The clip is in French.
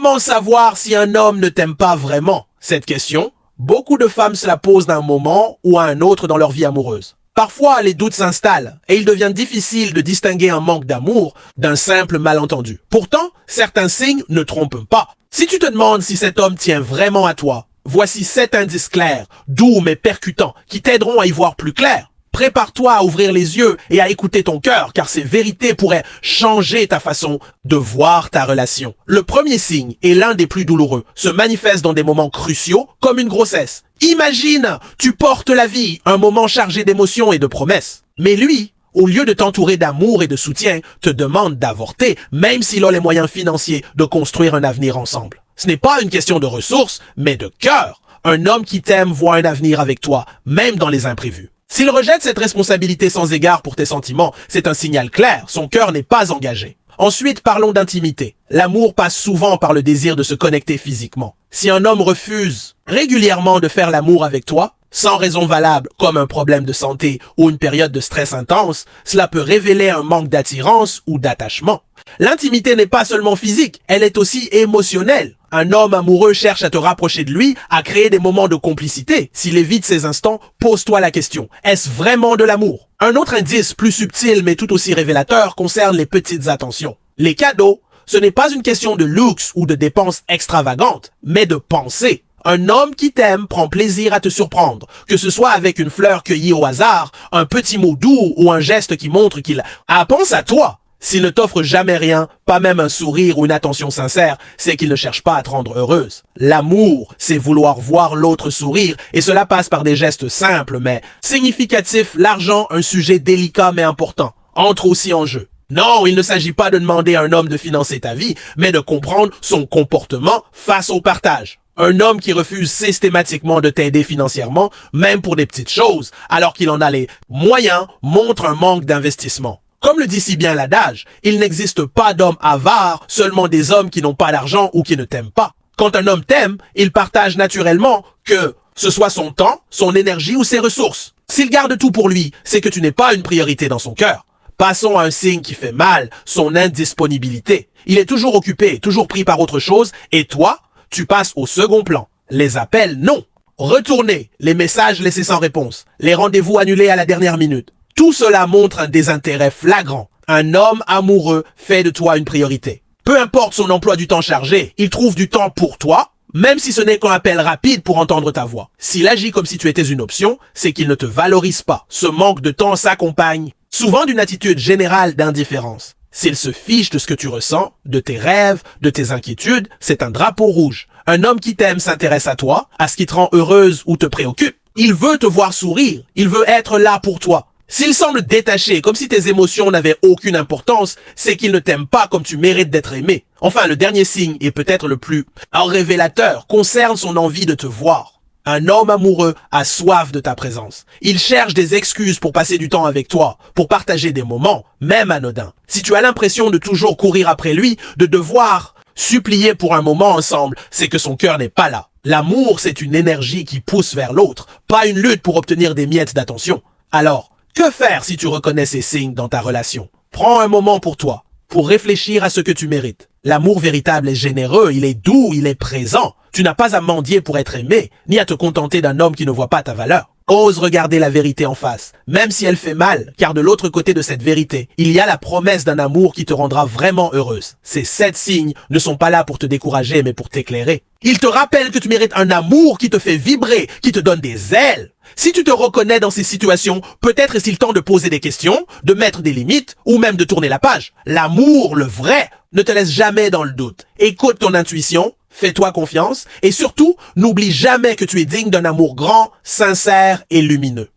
Comment savoir si un homme ne t'aime pas vraiment? Cette question, beaucoup de femmes se la posent d'un moment ou à un autre dans leur vie amoureuse. Parfois, les doutes s'installent et il devient difficile de distinguer un manque d'amour d'un simple malentendu. Pourtant, certains signes ne trompent pas. Si tu te demandes si cet homme tient vraiment à toi, voici 7 indices clairs, doux mais percutants, qui t'aideront à y voir plus clair. Prépare-toi à ouvrir les yeux et à écouter ton cœur, car ces vérités pourraient changer ta façon de voir ta relation. Le premier signe est l'un des plus douloureux, se manifeste dans des moments cruciaux, comme une grossesse. Imagine, tu portes la vie, un moment chargé d'émotions et de promesses. Mais lui, au lieu de t'entourer d'amour et de soutien, te demande d'avorter, même s'il a les moyens financiers de construire un avenir ensemble. Ce n'est pas une question de ressources, mais de cœur. Un homme qui t'aime voit un avenir avec toi, même dans les imprévus. S'il rejette cette responsabilité sans égard pour tes sentiments, c'est un signal clair, son cœur n'est pas engagé. Ensuite, parlons d'intimité. L'amour passe souvent par le désir de se connecter physiquement. Si un homme refuse régulièrement de faire l'amour avec toi, sans raison valable comme un problème de santé ou une période de stress intense, cela peut révéler un manque d'attirance ou d'attachement. L'intimité n'est pas seulement physique, elle est aussi émotionnelle. Un homme amoureux cherche à te rapprocher de lui, à créer des moments de complicité. S'il évite ces instants, pose-toi la question. Est-ce vraiment de l'amour? Un autre indice plus subtil mais tout aussi révélateur concerne les petites attentions. Les cadeaux, ce n'est pas une question de luxe ou de dépenses extravagantes, mais de pensée. Un homme qui t'aime prend plaisir à te surprendre, que ce soit avec une fleur cueillie au hasard, un petit mot doux ou un geste qui montre qu'il pense à toi. S'il ne t'offre jamais rien, pas même un sourire ou une attention sincère, c'est qu'il ne cherche pas à te rendre heureuse. L'amour, c'est vouloir voir l'autre sourire, et cela passe par des gestes simples mais significatifs. L'argent, un sujet délicat mais important, entre aussi en jeu. Non, il ne s'agit pas de demander à un homme de financer ta vie, mais de comprendre son comportement face au partage. Un homme qui refuse systématiquement de t'aider financièrement, même pour des petites choses, alors qu'il en a les moyens, montre un manque d'investissement. Comme le dit si bien l'adage, il n'existe pas d'hommes avares, seulement des hommes qui n'ont pas d'argent ou qui ne t'aiment pas. Quand un homme t'aime, il partage naturellement que ce soit son temps, son énergie ou ses ressources. S'il garde tout pour lui, c'est que tu n'es pas une priorité dans son cœur. Passons à un signe qui fait mal, son indisponibilité. Il est toujours occupé, toujours pris par autre chose, et toi, tu passes au second plan. Les appels, non. Retournez, les messages laissés sans réponse, les rendez-vous annulés à la dernière minute. Tout cela montre un désintérêt flagrant. Un homme amoureux fait de toi une priorité. Peu importe son emploi du temps chargé, il trouve du temps pour toi, même si ce n'est qu'un appel rapide pour entendre ta voix. S'il agit comme si tu étais une option, c'est qu'il ne te valorise pas. Ce manque de temps s'accompagne souvent d'une attitude générale d'indifférence. S'il se fiche de ce que tu ressens, de tes rêves, de tes inquiétudes, c'est un drapeau rouge. Un homme qui t'aime s'intéresse à toi, à ce qui te rend heureuse ou te préoccupe. Il veut te voir sourire, il veut être là pour toi. S'il semble détaché, comme si tes émotions n'avaient aucune importance, c'est qu'il ne t'aime pas comme tu mérites d'être aimé. Enfin, le dernier signe, et peut-être le plus révélateur, concerne son envie de te voir. Un homme amoureux a soif de ta présence. Il cherche des excuses pour passer du temps avec toi, pour partager des moments, même anodins. Si tu as l'impression de toujours courir après lui, de devoir supplier pour un moment ensemble, c'est que son cœur n'est pas là. L'amour, c'est une énergie qui pousse vers l'autre, pas une lutte pour obtenir des miettes d'attention. Alors, que faire si tu reconnais ces signes dans ta relation? Prends un moment pour toi, pour réfléchir à ce que tu mérites. L'amour véritable est généreux, il est doux, il est présent. Tu n'as pas à mendier pour être aimé, ni à te contenter d'un homme qui ne voit pas ta valeur. Ose regarder la vérité en face, même si elle fait mal, car de l'autre côté de cette vérité, il y a la promesse d'un amour qui te rendra vraiment heureuse. Ces 7 signes ne sont pas là pour te décourager, mais pour t'éclairer. Ils te rappellent que tu mérites un amour qui te fait vibrer, qui te donne des ailes. Si tu te reconnais dans ces situations, peut-être est-il temps de poser des questions, de mettre des limites, ou même de tourner la page. L'amour, le vrai, ne te laisse jamais dans le doute. Écoute ton intuition, fais-toi confiance, et surtout, n'oublie jamais que tu es digne d'un amour grand, sincère et lumineux.